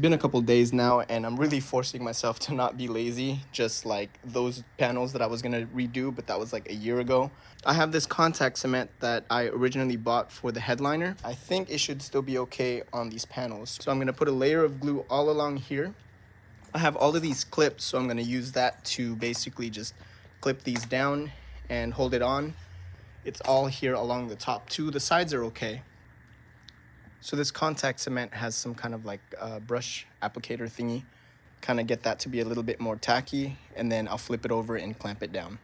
been a couple days now, and I'm really forcing myself to not be lazy, just like those panels that I was gonna redo, but that was like a year ago. I have this contact cement that I originally bought for the headliner. I think it should still be okay on these panels. So I'm gonna put a layer of glue all along here. I have all of these clips, so I'm gonna use that to basically just clip these down and hold it on. It's all here along the top too. The sides are okay. So this contact cement has some kind of like brush applicator thingy. Kind of get that to be a little bit more tacky, and then I'll flip it over and clamp it down.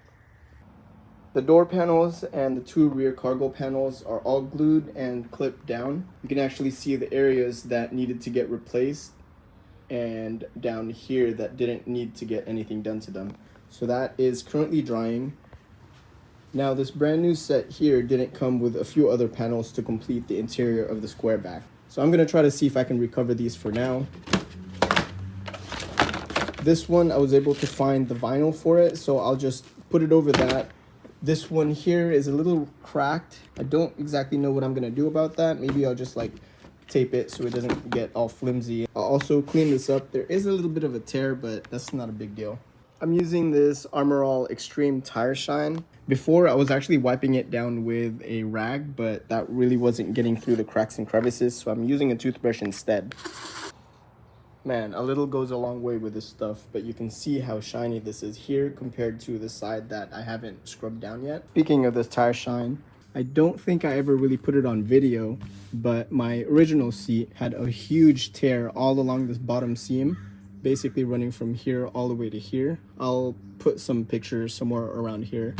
The door panels and the two rear cargo panels are all glued and clipped down. You can actually see the areas that needed to get replaced and down here that didn't need to get anything done to them. So that is currently drying. Now this brand new set here didn't come with a few other panels to complete the interior of the Squareback. So I'm gonna try to see if I can recover these for now. This one I was able to find the vinyl for it, so I'll just put it over that. This one here is a little cracked. I don't exactly know what I'm gonna do about that. Maybe I'll just like tape it so it doesn't get all flimsy. I'll also clean this up. There is a little bit of a tear, but that's not a big deal. I'm using this Armor All Extreme Tire Shine. Before I was actually wiping it down with a rag, but that really wasn't getting through the cracks and crevices, so I'm using a toothbrush instead. Man, a little goes a long way with this stuff, but you can see how shiny this is here compared to the side that I haven't scrubbed down yet. Speaking of this tire shine, I don't think I ever really put it on video, but my original seat had a huge tear all along this bottom seam, basically running from here all the way to here. I'll put some pictures somewhere around here.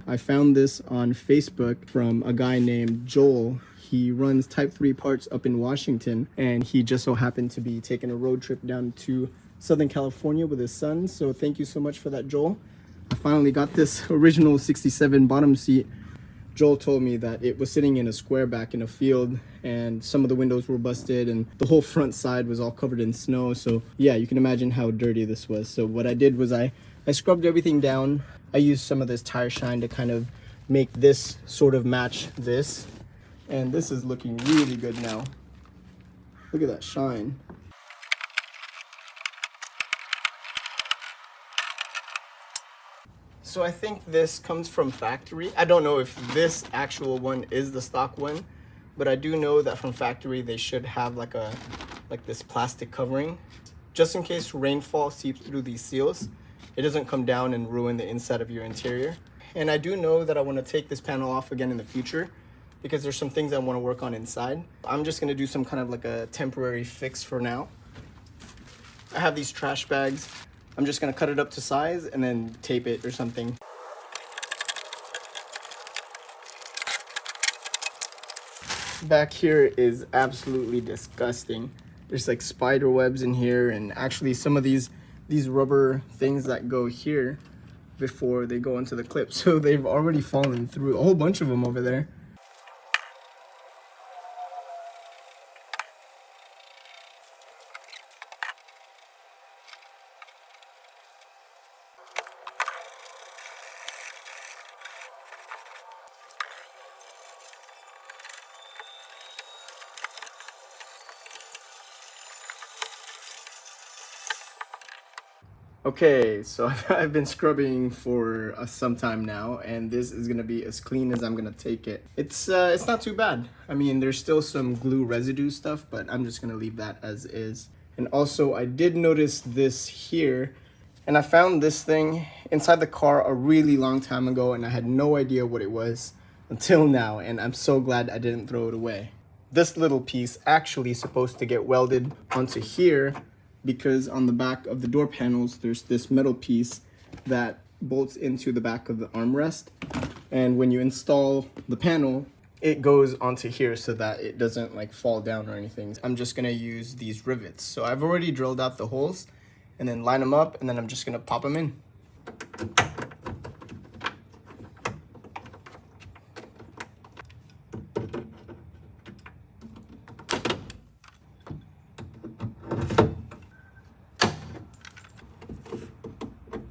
I found this on Facebook from a guy named Joel. He runs Type 3 parts up in Washington, and he just so happened to be taking a road trip down to Southern California with his son. So thank you so much for that, Joel. I finally got this original 67 bottom seat. Joel told me that it was sitting in a Squareback in a field, and some of the windows were busted and the whole front side was all covered in snow. So yeah, you can imagine how dirty this was. So what I did was I scrubbed everything down. I used some of this tire shine to kind of make this sort of match this. And this is looking really good now. Look at that shine. So I think this comes from factory. I don't know if this actual one is the stock one, but I do know that from factory they should have like this plastic covering, just in case rainfall seeps through these seals. It doesn't come down and ruin the inside of your interior. And I do know that I want to take this panel off again in the future, because there's some things I want to work on inside. I'm just going to do some kind of like a temporary fix for now. I have these trash bags. I'm just going to cut it up to size and then tape it or something. Back here is absolutely disgusting. There's like spider webs in here, and actually some of these rubber things that go here before they go into the clip. So they've already fallen through, a whole bunch of them over there. Okay, so I've been scrubbing for some time now, and this is gonna be as clean as I'm gonna take it. It's not too bad. I mean, there's still some glue residue stuff, but I'm just gonna leave that as is. And also, I did notice this here, and I found this thing inside the car a really long time ago, and I had no idea what it was until now, and I'm so glad I didn't throw it away. This little piece actually is supposed to get welded onto here, because on the back of the door panels there's this metal piece that bolts into the back of the armrest, and when you install the panel it goes onto here so that it doesn't like fall down or anything. I'm just gonna use these rivets. So I've already drilled out the holes and then line them up, and then I'm just gonna pop them in.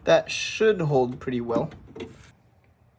That should hold pretty well.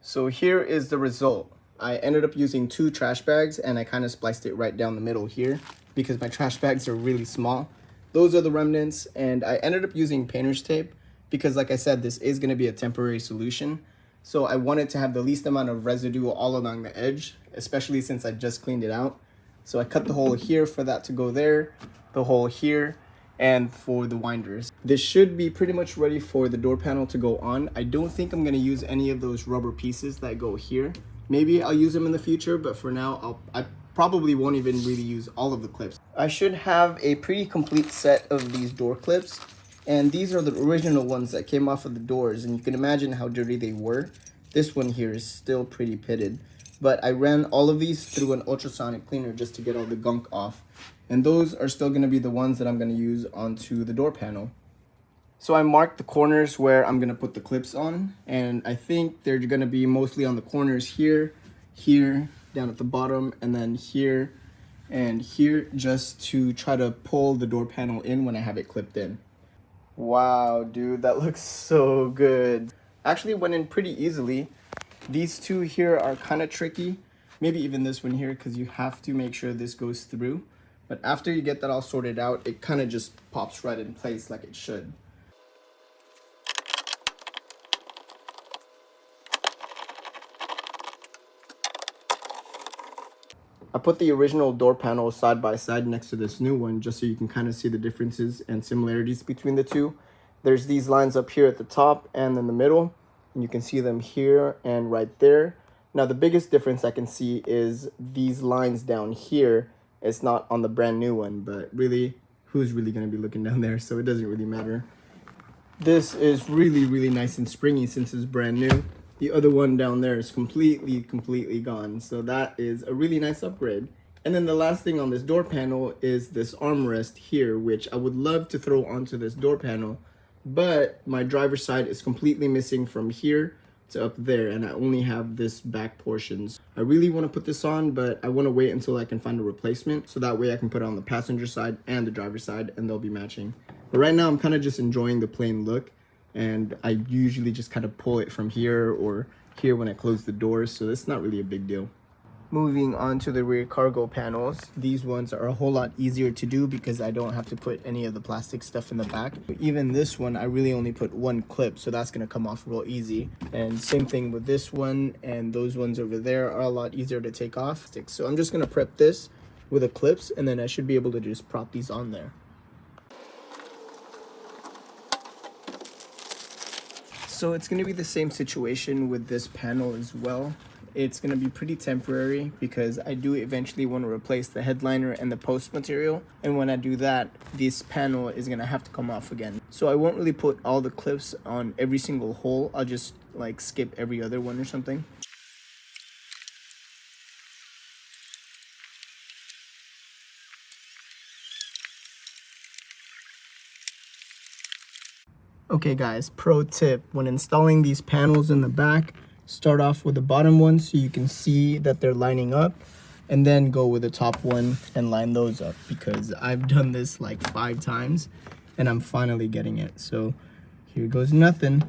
So here is the result. I ended up using 2 trash bags, and I kind of spliced it right down the middle here because my trash bags are really small. those are the remnants, and I ended up using painter's tape because, like I said, this is going to be a temporary solution. So I wanted to have the least amount of residue all along the edge, especially since I just cleaned it out. So I cut the hole here for that to go there, the hole here, and for the winders. This should be pretty much ready for the door panel to go on. I don't think I'm going to use any of those rubber pieces that go here. Maybe I'll use them in the future, but for now, I probably won't even really use all of the clips. I should have a pretty complete set of these door clips. And these are the original ones that came off of the doors, and you can imagine how dirty they were. This one here is still pretty pitted, but I ran all of these through an ultrasonic cleaner just to get all the gunk off. And those are still going to be the ones that I'm going to use onto the door panel. So I marked the corners where I'm going to put the clips on, and I think they're going to be mostly on the corners here, here, down at the bottom, and then here and here, just to try to pull the door panel in when I have it clipped in. Wow, dude, that looks so good. Actually went in pretty easily. These two here are kind of tricky. Maybe even this one here, because you have to make sure this goes through. But after you get that all sorted out, it kind of just pops right in place like it should. I put the original door panel side by side next to this new one just so you can kind of see the differences and similarities between the two. There's these lines up here at the top and in the middle, and you can see them here and right there. Now the biggest difference I can see is these lines down here. It's not on the brand new one, but really, who's really going to be looking down there? So it doesn't really matter. This is really nice and springy since it's brand new. The other one down there is completely gone. So that is a really nice upgrade. And then the last thing on this door panel is this armrest here, which I would love to throw onto this door panel, but my driver's side is completely missing from here to up there, and I only have this back portions. I really want to put this on, but I want to wait until I can find a replacement, so that way I can put it on the passenger side and the driver's side, and they'll be matching. But right now I'm kind of just enjoying the plain look, and I usually just kind of pull it from here or here when I close the doors, so it's not really a big deal. Moving on to the rear cargo panels, these ones are a whole lot easier to do because I don't have to put any of the plastic stuff in the back. But even this one, I really only put one clip, so that's gonna come off real easy. And same thing with this one, and those ones over there are a lot easier to take off. So I'm just gonna prep this with the clips, and then I should be able to just prop these on there. So it's going to be the same situation with this panel as well. It's going to be pretty temporary because I do eventually want to replace the headliner and the post material. And when I do that, this panel is going to have to come off again. So I won't really put all the clips on every single hole. I'll just like skip every other one or something. Okay guys, pro tip, when installing these panels in the back, start off with the bottom one so you can see that they're lining up, and then go with the top one and line those up, because I've done this like 5 times and I'm finally getting it. So here goes nothing.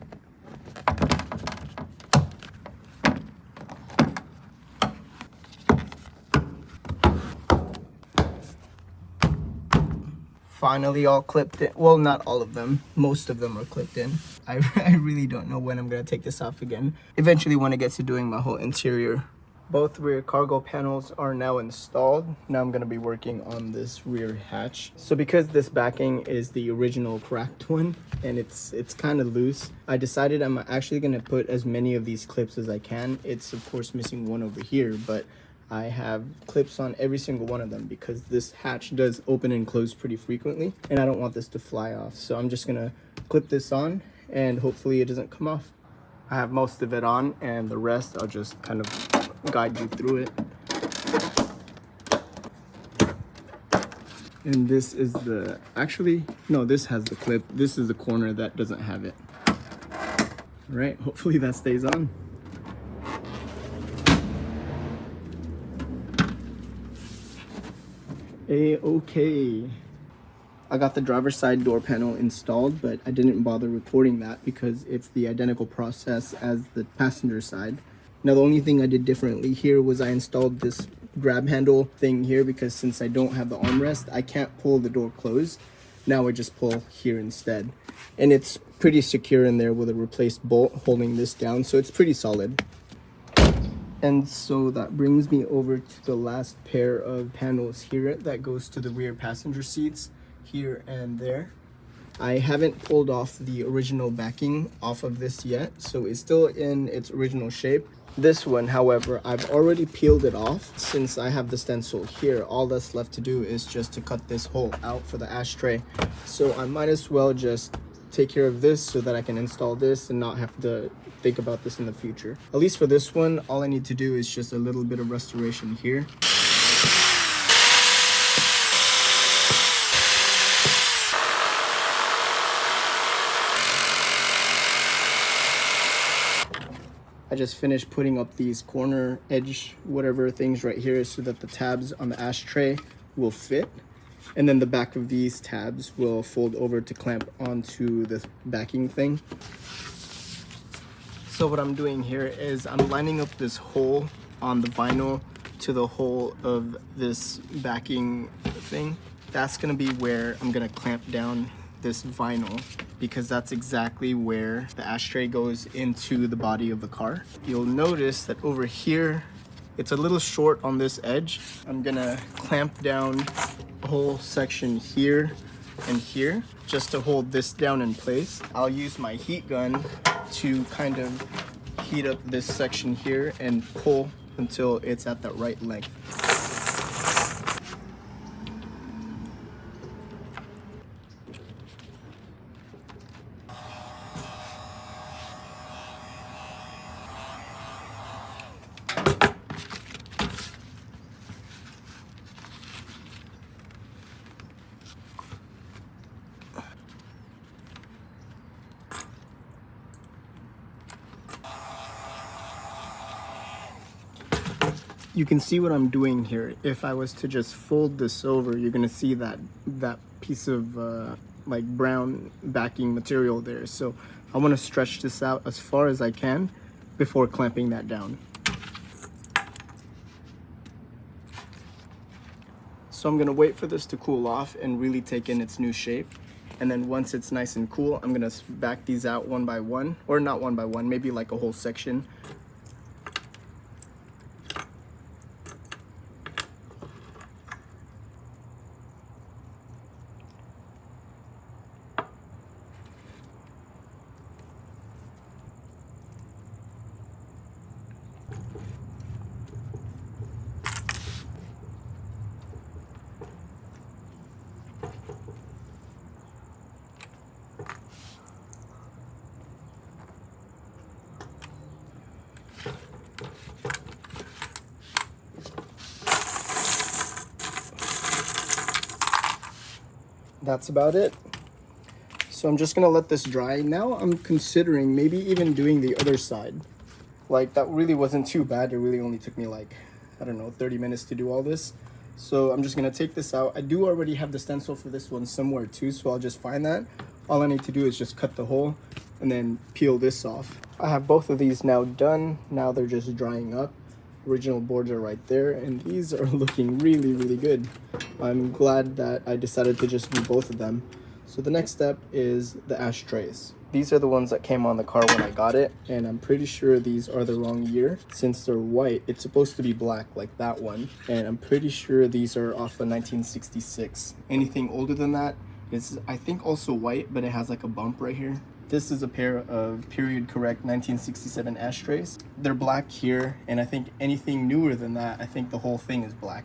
Finally all clipped in. Well, not all of them. Most of them are clipped in. I really don't know when I'm going to take this off again. Eventually when it gets to doing my whole interior. Both rear cargo panels are now installed. Now I'm going to be working on this rear hatch. So because this backing is the original cracked one and it's kind of loose, I decided I'm actually going to put as many of these clips as I can. It's of course missing one over here, but I have clips on every single one of them because this hatch does open and close pretty frequently and I don't want this to fly off. So I'm just gonna clip this on and hopefully it doesn't come off. I have most of it on and the rest I'll just kind of guide you through it. And this is the, actually, no, this has the clip. This is the corner that doesn't have it. All right, hopefully that stays on. Okay. I got the driver's side door panel installed, but I didn't bother recording that because it's the identical process as the passenger side. Now the only thing I did differently here was I installed this grab handle thing here because since I don't have the armrest, I can't pull the door closed. Now I just pull here instead. And it's pretty secure in there with a replaced bolt holding this down, so it's pretty solid. And so that brings me over to the last pair of panels here that goes to the rear passenger seats here and there. I haven't pulled off the original backing off of this yet, so it's still in its original shape. This one, however, I've already peeled it off. Since I have the stencil here, all that's left to do is just to cut this hole out for the ashtray. So I might as well just take care of this so that I can install this and not have to think about this in the future. At least for this one, all I need to do is just a little bit of restoration here. I just finished putting up these corner edge whatever things right here so that the tabs on the ashtray will fit. And then the back of these tabs will fold over to clamp onto the backing thing. So what I'm doing here is I'm lining up this hole on the vinyl to the hole of this backing thing. That's gonna be where I'm gonna clamp down this vinyl, because that's exactly where the ashtray goes into the body of the car. You'll notice that over here, it's a little short on this edge. I'm gonna clamp down a whole section here and here just to hold this down in place. I'll use my heat gun to kind of heat up this section here and pull until it's at the right length. You can see what I'm doing here. If I was to just fold this over, you're gonna see that piece of like brown backing material there. So I wanna stretch this out as far as I can before clamping that down. So I'm gonna wait for this to cool off and really take in its new shape. And then once it's nice and cool, I'm gonna back these out one by one, or not one by one, maybe like a whole section. That's about it. So I'm just gonna let this dry. Now I'm considering maybe even doing the other side. Like, that really wasn't too bad. It really only took me like, I don't know, 30 minutes to do all this. So I'm just gonna take this out. I do already have the stencil for this one somewhere too, so I'll just find that. All I need to do is just cut the hole and then peel this off. I have both of these now done. Now they're just drying up. Original boards are right there, and these are looking really, really good. I'm glad that I decided to just do both of them. So the next step is the ashtrays. These are the ones that came on the car when I got it, and I'm pretty sure these are the wrong year. Since they're white, it's supposed to be black like that one, and I'm pretty sure these are off of 1966. Anything older than that is, I think, also white, but it has like a bump right here. This is a pair of period correct 1967 ashtrays. They're black here, and I think anything newer than that, I think the whole thing is black.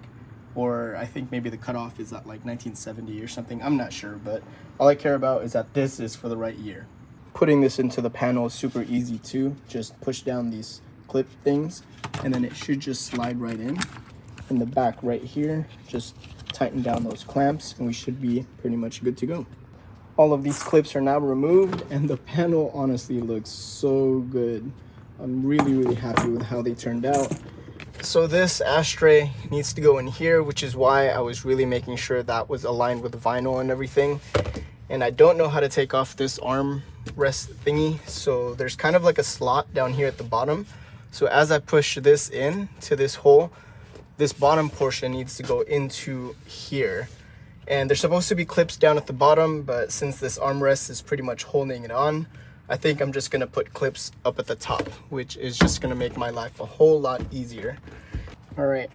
Or I think maybe the cutoff is at like 1970 or something. I'm not sure, but all I care about is that this is for the right year. Putting this into the panel is super easy too. Just push down these clip things, and then it should just slide right in. In the back right here, just tighten down those clamps, and we should be pretty much good to go. All of these clips are now removed, and the panel honestly looks so good. I'm really, really happy with how they turned out. So this ashtray needs to go in here, which is why I was really making sure that was aligned with the vinyl and everything. And I don't know how to take off this arm rest thingy, so there's kind of like a slot down here at the bottom. So as I push this in to this hole, this bottom portion needs to go into here. And there's supposed to be clips down at the bottom, but since this armrest is pretty much holding it on, I think I'm just gonna put clips up at the top, which is just gonna make my life a whole lot easier. All right,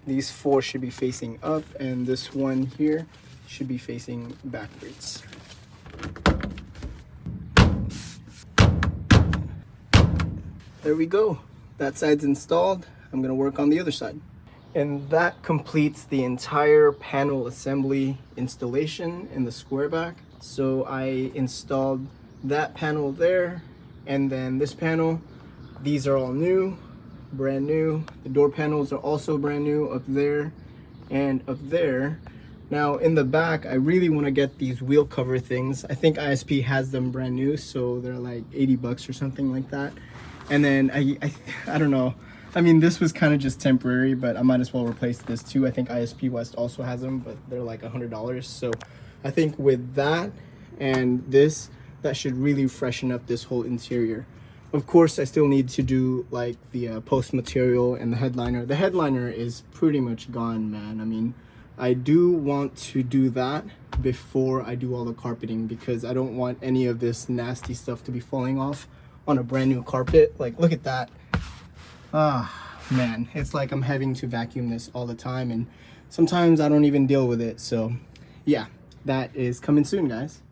these 4 should be facing up, and this one here should be facing backwards. There we go. That side's installed. I'm gonna work on the other side. And that completes the entire panel assembly installation in the Squareback. So I installed that panel there, and then this panel. These are all new, brand new. The door panels are also brand new up there and up there. Now in the back, I really want to get these wheel cover things. I think ISP has them brand new, so they're like 80 bucks or something like that. And then I don't know. I mean, this was kind of just temporary, but I might as well replace this too. I think ISP West also has them, but they're like $100. So I think with that and this, that should really freshen up this whole interior. Of course, I still need to do like the post material and the headliner. The headliner is pretty much gone, man. I mean, I do want to do that before I do all the carpeting, because I don't want any of this nasty stuff to be falling off on a brand new carpet. Like, look at that. Man, it's like I'm having to vacuum this all the time, and sometimes I don't even deal with it. So yeah, that is coming soon, guys.